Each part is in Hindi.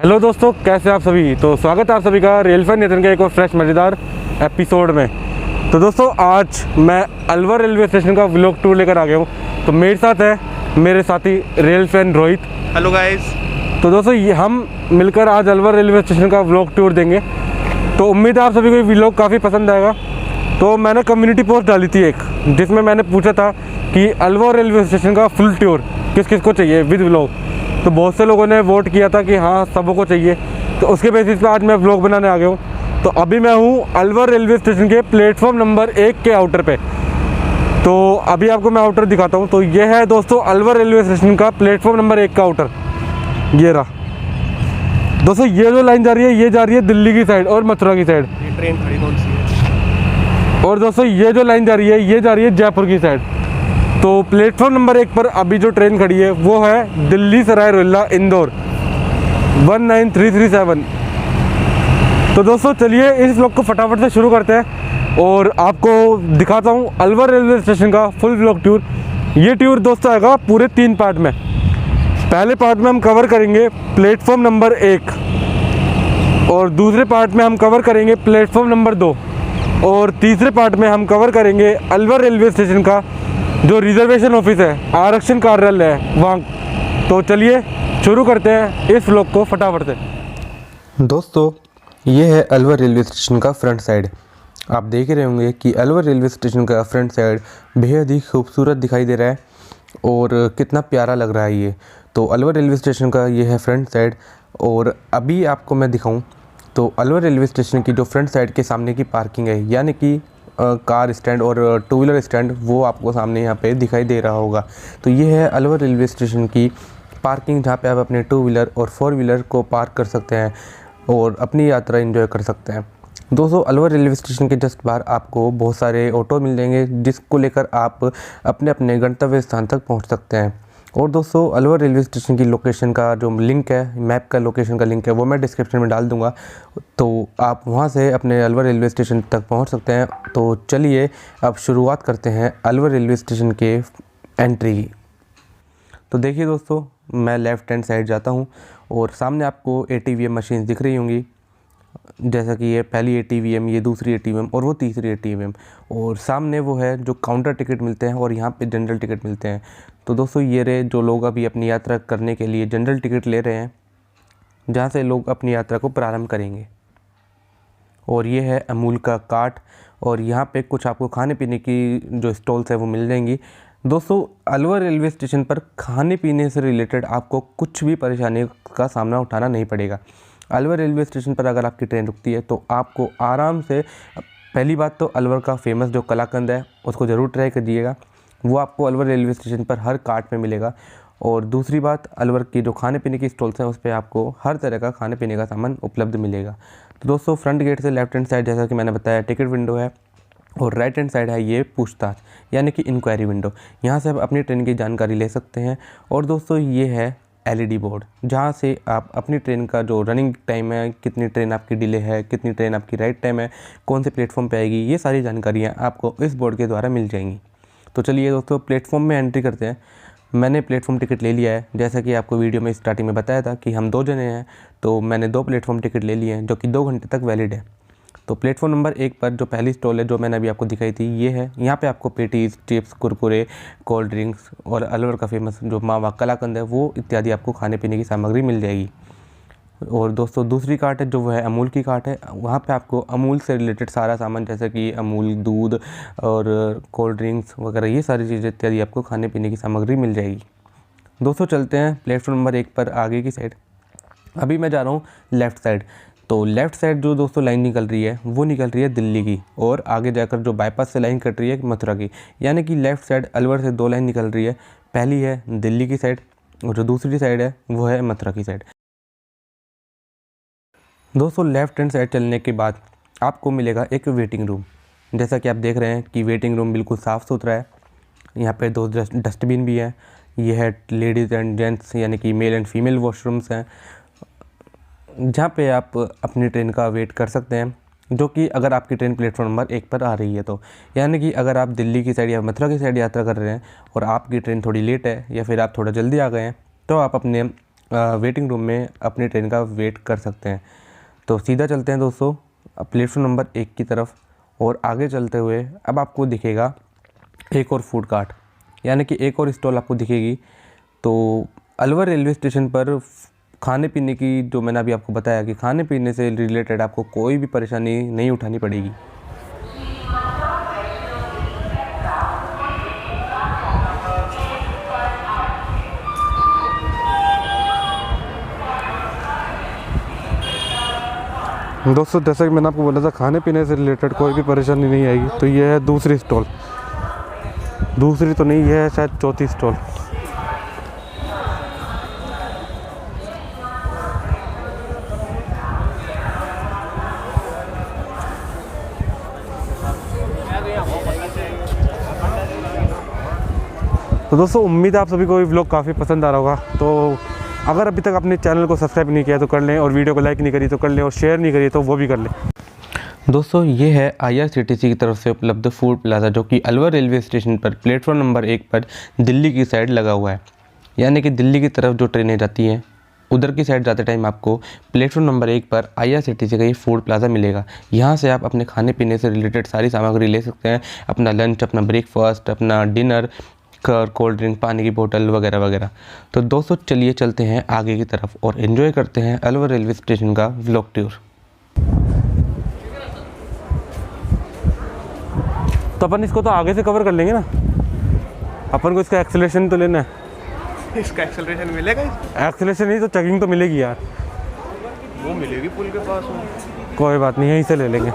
हेलो दोस्तों, कैसे आप सभी। तो स्वागत है आप सभी का रेल फैन नितिन के एक और फ्रेश मज़ेदार एपिसोड में। तो दोस्तों आज मैं अलवर रेलवे स्टेशन का व्लॉग टूर लेकर आ गया हूँ। तो मेरे साथ है मेरे साथी rail fan Rohit. Hello guys. तो दोस्तों ये हम मिलकर आज अलवर रेलवे स्टेशन का व्लॉग टूर देंगे। तो उम्मीद है आप सभी को ये व्लॉग काफ़ी पसंद आएगा। तो मैंने कम्युनिटी पोस्ट डाली थी एक, जिसमें मैंने पूछा था कि अलवर रेलवे स्टेशन का फुल टूर किस किस को चाहिए विद व्लॉग। तो बहुत से लोगों ने वोट किया था कि हाँ सबों को चाहिए। तो उसके बेसिस पे आज मैं व्लॉग बनाने आ गया हूँ। तो अभी मैं हूँ अलवर रेलवे स्टेशन के प्लेटफॉर्म नंबर 1 के आउटर पे। तो अभी आपको मैं आउटर दिखाता हूँ। तो ये है दोस्तों अलवर रेलवे स्टेशन का प्लेटफॉर्म नंबर 1 का आउटर, ये रहा। दोस्तों ये जो लाइन जा रही है ये जा रही है दिल्ली की साइड और मथुरा की साइड। ये ट्रेन खड़ी कौन सी है? और दोस्तों ये जो लाइन जा रही है ये जा रही है जयपुर की साइड। तो प्लेटफॉर्म नंबर 1 पर अभी जो ट्रेन खड़ी है वो है दिल्ली सराय रोहिल्ला इंदौर 19337। तो दोस्तों चलिए इस व्लॉग को फटाफट से शुरू करते हैं और आपको दिखाता हूँ अलवर रेलवे स्टेशन का फुल व्लॉग टूर। ये टूर दोस्तों आएगा पूरे 3 पार्ट में। पहले पार्ट में हम कवर करेंगे प्लेटफॉर्म नंबर 1 और दूसरे पार्ट में हम कवर करेंगे प्लेटफॉर्म नंबर 2 और तीसरे पार्ट में हम कवर करेंगे अलवर रेलवे स्टेशन का जो रिजर्वेशन ऑफिस है, आरक्षण कार्यालय है वहाँ। तो चलिए शुरू करते हैं इस व्लॉग को फटाफट से। दोस्तों ये है अलवर रेलवे स्टेशन का फ्रंट साइड। आप देख रहे होंगे कि अलवर रेलवे स्टेशन का फ्रंट साइड बेहद ही खूबसूरत दिखाई दे रहा है और कितना प्यारा लग रहा है ये। तो अलवर रेलवे स्टेशन का ये है फ्रंट साइड। और अभी आपको मैं दिखाऊं तो अलवर रेलवे स्टेशन की जो फ्रंट साइड के सामने की पार्किंग है, यानी कि कार स्टैंड और टू व्हीलर स्टैंड, वो आपको सामने यहाँ पे दिखाई दे रहा होगा। तो ये है अलवर रेलवे स्टेशन की पार्किंग, जहाँ पे आप अपने टू व्हीलर और फोर व्हीलर को पार्क कर सकते हैं और अपनी यात्रा एंजॉय कर सकते हैं। दोस्तों अलवर रेलवे स्टेशन के जस्ट बाहर आपको बहुत सारे ऑटो मिल जाएंगे, जिसको लेकर आप अपने अपने गंतव्य स्थान तक पहुँच सकते हैं। और दोस्तों अलवर रेलवे स्टेशन की लोकेशन का जो लिंक है, मैप का लोकेशन का लिंक है, वो मैं डिस्क्रिप्शन में डाल दूंगा। तो आप वहां से अपने अलवर रेलवे स्टेशन तक पहुंच सकते हैं। तो चलिए अब शुरुआत करते हैं अलवर रेलवे स्टेशन के एंट्री की। तो देखिए दोस्तों, मैं लेफ़्ट हैंड साइड जाता हूं और सामने आपको ATVM मशीन दिख रही होंगी। जैसा कि ये पहली ATVM, ये दूसरी ATVM और वो तीसरी ATVM। और सामने वो है जो काउंटर टिकट मिलते हैं और यहाँ पे जनरल टिकट मिलते हैं। तो दोस्तों ये रहे जो लोग अभी अपनी यात्रा करने के लिए जनरल टिकट ले रहे हैं, जहाँ से लोग अपनी यात्रा को प्रारंभ करेंगे। और ये है अमूल का कार्ट और यहाँ पे कुछ आपको खाने पीने की जो स्टॉल्स है वो मिल जाएंगी। दोस्तों अलवर रेलवे स्टेशन पर खाने पीने से रिलेटेड आपको कुछ भी परेशानी का सामना उठाना नहीं पड़ेगा। अलवर रेलवे स्टेशन पर अगर आपकी ट्रेन रुकती है तो आपको आराम से, पहली बात तो अलवर का फेमस जो कलाकंद है उसको ज़रूर ट्राई करिएगा, वो आपको अलवर रेलवे स्टेशन पर हर कार्ट में मिलेगा। और दूसरी बात, अलवर की जो खाने पीने की स्टॉल्स हैं उस पर आपको हर तरह का खाने पीने का सामान उपलब्ध मिलेगा। तो दोस्तों फ्रंट गेट से लेफ्ट हैंड साइड, जैसा कि मैंने बताया, टिकट विंडो है और राइट हैंड साइड है ये पूछताछ यानी कि इंक्वायरी विंडो। यहाँ से आप अपनी ट्रेन की जानकारी ले सकते हैं। और दोस्तों ये है LED बोर्ड, जहाँ से आप अपनी ट्रेन का जो रनिंग टाइम है, कितनी ट्रेन आपकी डिले है, कितनी ट्रेन आपकी राइट टाइम है, कौन से प्लेटफॉर्म पे आएगी, ये सारी जानकारियाँ आपको इस बोर्ड के द्वारा मिल जाएंगी। तो चलिए दोस्तों प्लेटफॉर्म में एंट्री करते हैं। मैंने प्लेटफॉर्म टिकट ले लिया है, जैसा कि आपको वीडियो में स्टार्टिंग में बताया था कि हम 2 जने हैं। तो मैंने 2 प्लेटफॉर्म टिकट ले लिए हैं जो कि 2 घंटे तक वैलिड है। तो प्लेटफॉर्म नंबर 1 पर जो पहली स्टॉल है जो मैंने अभी आपको दिखाई थी, ये है। यहाँ पे आपको patties, chips, Kurkure, cold drinks और अलवर का फेमस जो मावा कलाकंद है वो इत्यादि आपको खाने पीने की सामग्री मिल जाएगी। और दोस्तों दूसरी कार्ट है जो वो है अमूल की कार्ट है। वहाँ पे आपको अमूल से रिलेटेड सारा सामान, जैसे कि अमूल दूध और कोल्ड ड्रिंक्स वगैरह, ये सारी चीज़ें इत्यादि आपको खाने पीने की सामग्री मिल जाएगी। दोस्तों चलते हैं प्लेटफॉर्म नंबर 1 पर आगे की साइड। अभी मैं जा रहा हूँ लेफ़्ट साइड। तो लेफ़्ट साइड जो दोस्तों लाइन निकल रही है वो निकल रही है दिल्ली की, और आगे जाकर जो बाईपास से लाइन कट रही है मथुरा की। यानी कि लेफ़्ट साइड अलवर से 2 लाइन निकल रही है। पहली है दिल्ली की साइड और जो दूसरी साइड है वो है मथुरा की साइड। दोस्तों लेफ़्ट हैंड साइड चलने के बाद आपको मिलेगा एक वेटिंग रूम। जैसा कि आप देख रहे हैं कि वेटिंग रूम बिल्कुल साफ़ सुथरा है। यहाँ पे 2 डस्टबिन भी हैं। ये है लेडीज़ एंड जेंट्स यानी कि मेल एंड फीमेल वॉशरूम्स हैं, जहाँ पे आप अपनी ट्रेन का वेट कर सकते हैं। जो कि अगर आपकी ट्रेन प्लेटफॉर्म नंबर 1 पर आ रही है तो, यानी कि अगर आप दिल्ली की साइड या मथुरा की साइड यात्रा कर रहे हैं और आपकी ट्रेन थोड़ी लेट है या फिर आप थोड़ा जल्दी आ गए हैं, तो आप अपने वेटिंग रूम में अपनी ट्रेन का वेट कर सकते हैं। तो सीधा चलते हैं दोस्तों प्लेटफॉर्म नंबर 1 की तरफ, और आगे चलते हुए अब आपको दिखेगा एक और फूड कार्ट, यानी कि एक और स्टॉल आपको दिखेगी। तो अलवर रेलवे स्टेशन पर खाने पीने की, जो मैंने अभी आपको बताया कि खाने पीने से रिलेटेड आपको कोई भी परेशानी नहीं उठानी पड़ेगी। दोस्तों जैसा कि मैंने आपको बोला था, खाने पीने से रिलेटेड कोई भी परेशानी नहीं आएगी। तो ये है दूसरी स्टॉल, दूसरी तो नहीं, ये है शायद चौथी स्टॉल। तो दोस्तों उम्मीद है आप सभी को ये व्लॉग काफ़ी पसंद आ रहा होगा। तो अगर अभी तक अपने चैनल को सब्सक्राइब नहीं किया तो कर लें, और वीडियो को लाइक नहीं करी तो कर लें, और शेयर नहीं करी तो वो भी कर लें। दोस्तों ये है IRCTC की तरफ से उपलब्ध फूड प्लाज़ा, जो कि अलवर रेलवे स्टेशन पर प्लेटफॉर्म नंबर 1 पर दिल्ली की साइड लगा हुआ है। यानी कि दिल्ली की तरफ जो ट्रेनें जाती हैं उधर की साइड जाते टाइम आपको प्लेटफॉर्म नंबर 1 पर IRCTC का ये फूड प्लाज़ा मिलेगा। यहाँ से आप अपने खाने पीने से रिलेटेड सारी सामग्री ले सकते हैं, अपना लंच, अपना ब्रेकफास्ट, अपना डिनर, कोल्ड ड्रिंक, पानी की बोतल वगैरह वगैरह। तो दोस्तों चलिए चलते हैं आगे की तरफ और एंजॉय करते हैं अलवर रेलवे स्टेशन का व्लॉग टूर। तो अपन इसको तो आगे से कवर कर लेंगे ना, अपन को इसका एक्सेलरेशन तो लेना है। इसका एक्सेलरेशन मिलेगा? एक्सेलरेशन नहीं तो चेकिंग तो मिलेगी यार। वो मिलेगी पुल के पास में। कोई बात नहीं, यहीं से ले लेंगे।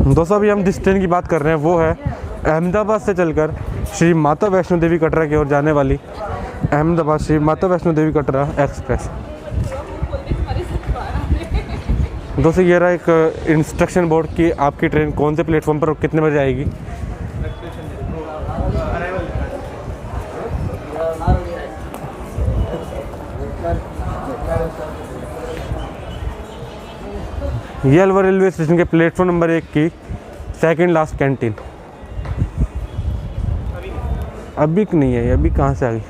दोस्तों अभी हम जिस ट्रेन की बात कर रहे हैं वो है अहमदाबाद से चलकर श्री माता वैष्णो देवी कटरा की ओर जाने वाली अहमदाबाद श्री माता वैष्णो देवी कटरा एक्सप्रेस। दोस्तों ये रहा एक इंस्ट्रक्शन बोर्ड कि आपकी ट्रेन कौन से प्लेटफॉर्म पर और कितने बजे आएगी। ये अलवर रेलवे स्टेशन के प्लेटफॉर्म नंबर 1 की सेकंड लास्ट कैंटीन। अभी नहीं है, अभी कहाँ से आ गई?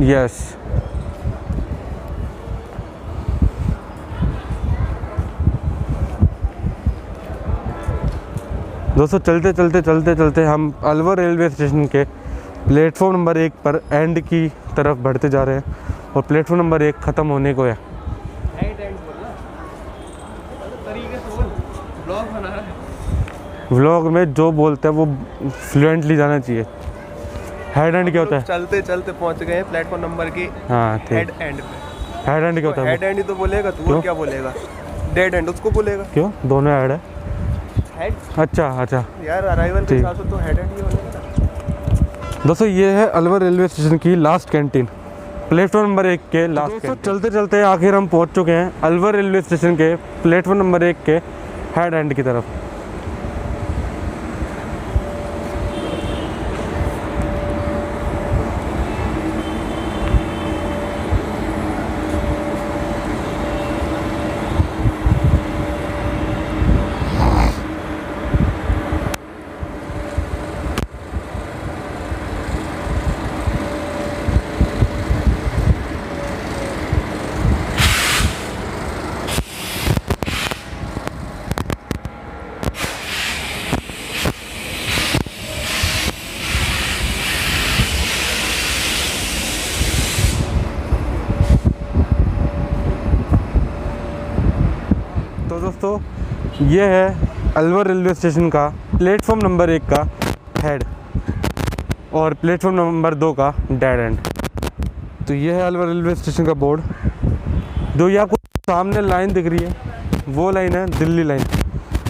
यस। दोस्तों चलते हम अलवर रेलवे स्टेशन के प्लेटफॉर्म नंबर 1 पर एंड की तरफ बढ़ते जा रहे हैं, और प्लेटफॉर्म नंबर 1 ख़त्म होने को है। व्लॉग में जो बोलते हैं वो फ्लुएंटली जाना चाहिए। हेड एंड क्या होता है? चलते चलते पहुंच गए प्लेटफॉर्म नंबर की हाँ ठीक। हेड एंड पे। हेड एंड क्या होता है? हेड एंड ही तो बोलेगा तू, और क्या बोलेगा? डेड एंड उसको बोलेगा। क्यों? दोनों हेड है। हेड? अच्छा यार अराइवल के हिसाब से तो हेड एंड ही होगा। दोस्तों ये है अलवर रेलवे स्टेशन की लास्ट कैंटीन, प्लेटफॉर्म नंबर 1 के लास्ट। दोस्तों चलते आखिर हम पहुंच चुके हैं अलवर रेलवे स्टेशन के प्लेटफॉर्म नंबर 1 के हेड एंड की तरफ। तो दोस्तों ये है अलवर रेलवे स्टेशन का प्लेटफॉर्म नंबर 1 का हेड और प्लेटफॉर्म नंबर 2 का डेड एंड। तो ये है अलवर रेलवे स्टेशन का बोर्ड। जो ये आपको सामने लाइन दिख रही है वो लाइन है दिल्ली लाइन,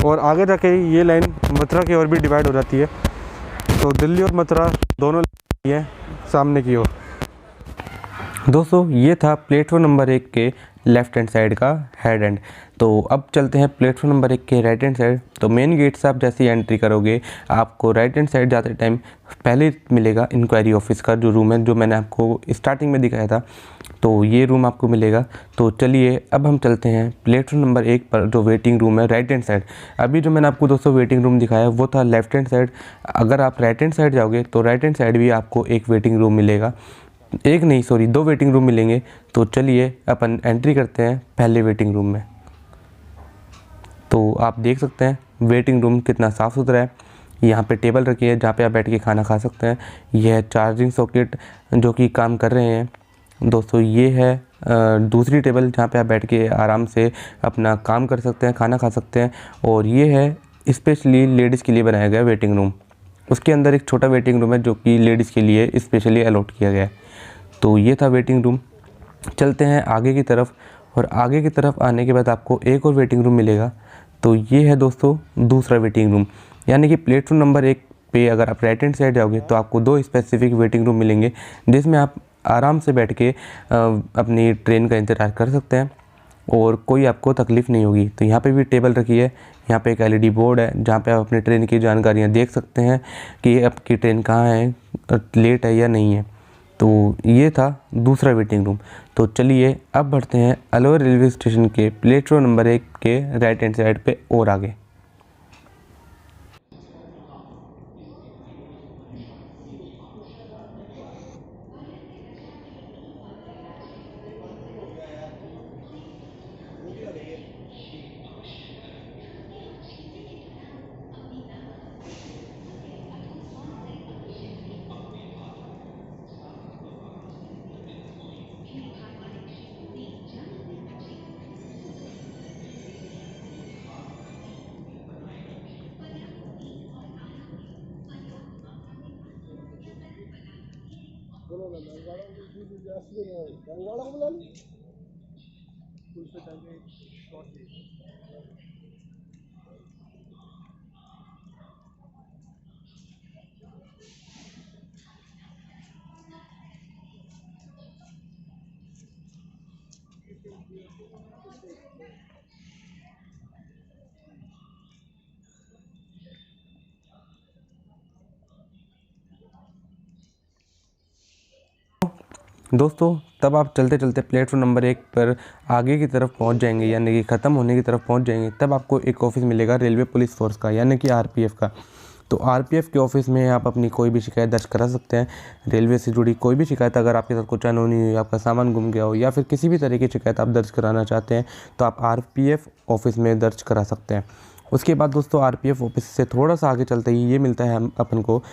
और आगे जाके ये लाइन मथुरा की ओर भी डिवाइड हो जाती है। तो दिल्ली और मथुरा दोनों लाइन है सामने की ओर। दोस्तों ये था प्लेटफॉर्म नंबर 1 के लेफ़्ट हैंड साइड का हेड एंड। तो अब चलते हैं प्लेटफॉर्म नंबर 1 के राइट हैंड साइड। तो मेन गेट से आप जैसे ही एंट्री करोगे आपको राइट हैंड साइड जाते टाइम पहले मिलेगा इंक्वायरी ऑफिस का जो रूम है, जो मैंने आपको स्टार्टिंग में दिखाया था। तो ये रूम आपको मिलेगा। तो चलिए अब हम चलते हैं प्लेटफॉर्म नंबर 1 पर, जो वेटिंग रूम है राइट हैंड साइड। अभी जो मैंने आपको दोस्तों वेटिंग रूम दिखाया वो था लेफ्ट हैंड साइड। अगर आप राइट हैंड साइड जाओगे तो राइट हैंड साइड भी आपको एक वेटिंग रूम मिलेगा, एक नहीं सॉरी 2 वेटिंग रूम मिलेंगे। तो चलिए अपन एंट्री करते हैं पहले वेटिंग रूम में। तो आप देख सकते हैं वेटिंग रूम कितना साफ़ सुथरा है। यहाँ पे टेबल रखी है जहाँ पे आप बैठ के खाना खा सकते हैं। यह है चार्जिंग सॉकेट जो कि काम कर रहे हैं दोस्तों। ये है दूसरी टेबल जहाँ पे आप बैठ के आराम से अपना काम कर सकते हैं, खाना खा सकते हैं। और ये है स्पेशली लेडीज़ के लिए बनाया गया वेटिंग रूम। उसके अंदर एक छोटा वेटिंग रूम है जो कि लेडीज़ के लिए स्पेशली अलॉट किया गया है। तो ये था वेटिंग रूम। चलते हैं आगे की तरफ, और आगे की तरफ आने के बाद आपको एक और वेटिंग रूम मिलेगा। तो ये है दोस्तों दूसरा वेटिंग रूम, यानी कि प्लेटफॉर्म नंबर 1 पे अगर आप राइट हैंड साइड जाओगे तो आपको 2 स्पेसिफिक वेटिंग रूम मिलेंगे जिसमें आप आराम से बैठ के अपनी ट्रेन का इंतज़ार कर सकते हैं और कोई आपको तकलीफ़ नहीं होगी। तो यहाँ पे भी टेबल रखी है, यहाँ पे एक LED बोर्ड है जहाँ पे आप अपनी ट्रेन की जानकारियाँ देख सकते हैं कि आपकी ट्रेन कहाँ है, लेट है या नहीं है। तो ये था दूसरा वेटिंग रूम। तो चलिए अब बढ़ते हैं अलवर रेलवे स्टेशन के प्लेटफॉर्म नंबर 1 के राइट हैंड साइड पे और आगे। दोस्तों तब आप चलते चलते प्लेटफॉर्म नंबर 1 पर आगे की तरफ पहुंच जाएंगे, यानी कि ख़त्म होने की तरफ पहुंच जाएंगे। तब आपको एक ऑफिस मिलेगा रेलवे पुलिस फोर्स का, यानी कि RPF का। तो RPF के ऑफिस में आप अपनी कोई भी शिकायत दर्ज करा सकते हैं। रेलवे से जुड़ी कोई भी शिकायत, अगर आपके साथ कुछ अनहोनी हुई, आपका सामान गुम गया हो या फिर किसी भी तरह की शिकायत आप दर्ज कराना चाहते हैं तो आप RPF ऑफिस में दर्ज करा सकते हैं। उसके बाद दोस्तों RPF ऑफिस से थोड़ा सा आगे चलते ही ये मिलता है हम अपन को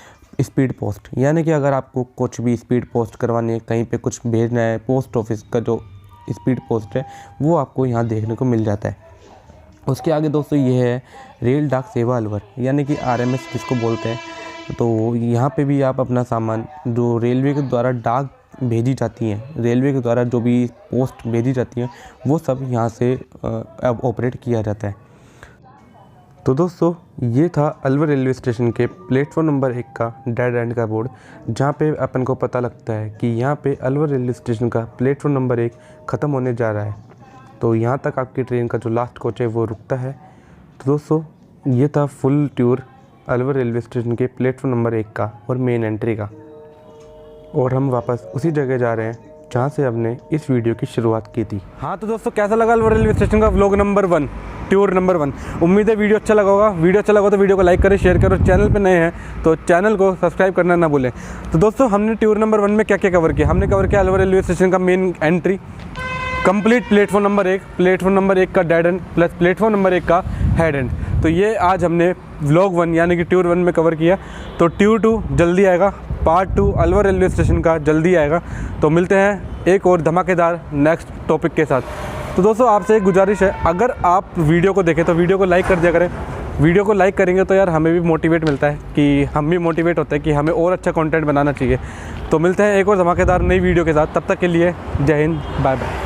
स्पीड पोस्ट, यानी कि अगर आपको कुछ भी स्पीड पोस्ट करवानी है, कहीं पे कुछ भेजना है, पोस्ट ऑफिस का जो स्पीड पोस्ट है वो आपको यहाँ देखने को मिल जाता है। उसके आगे दोस्तों ये है रेल डाक सेवा अलवर, यानी कि RMS जिसको बोलते हैं। तो यहाँ पे भी आप अपना सामान जो रेलवे के द्वारा डाक भेजी जाती हैं, रेलवे के द्वारा जो भी पोस्ट भेजी जाती हैं वो सब यहाँ से अब ऑपरेट किया जाता है। तो दोस्तों ये था अलवर रेलवे स्टेशन के प्लेटफॉर्म नंबर 1 का डेड एंड का बोर्ड, जहाँ पे अपन को पता लगता है कि यहाँ पे अलवर रेलवे स्टेशन का प्लेटफॉर्म नंबर 1 ख़त्म होने जा रहा है। तो यहाँ तक आपकी ट्रेन का जो लास्ट कोच है वो रुकता है। तो दोस्तों ये था full tour Alwar railway station के प्लेटफॉर्म नंबर 1 का और मेन एंट्री का। और हम वापस उसी जगह जा रहे हैं जहाँ से हमने इस वीडियो की शुरुआत की थी। हाँ तो दोस्तों कैसा लगा अलवर रेलवे स्टेशन का व्लॉग नंबर 1, टूर नंबर 1। उम्मीद है वीडियो अच्छा लगा होगा। वीडियो अच्छा लगा तो वीडियो को लाइक करें, शेयर करो। चैनल पे नए हैं तो चैनल को सब्सक्राइब करना ना भूलें। तो दोस्तों हमने टूर नंबर 1 में क्या क्या कवर किया, हमने कवर किया अलवर रेलवे स्टेशन का main entry, complete platform number 1, platform number 1 का dead and plus platform number 1 का हेड एंड। तो ये आज हमने व्लॉग 1 यानी कि टूर 1 में कवर किया। तो टूर 2 जल्दी आएगा, पार्ट 2 अलवर रेलवे स्टेशन का जल्दी आएगा। तो मिलते हैं एक और धमाकेदार नेक्स्ट टॉपिक के साथ। तो दोस्तों आपसे एक गुजारिश है, अगर आप वीडियो को देखें तो वीडियो को लाइक कर दिया करें। वीडियो को लाइक करेंगे तो यार हमें भी मोटिवेट मिलता है कि हम भी मोटिवेट होते हैं कि हमें और अच्छा कंटेंट बनाना चाहिए। तो मिलते हैं एक और धमाकेदार नई वीडियो के साथ, तब तक के लिए जय हिंद, बाय बाय।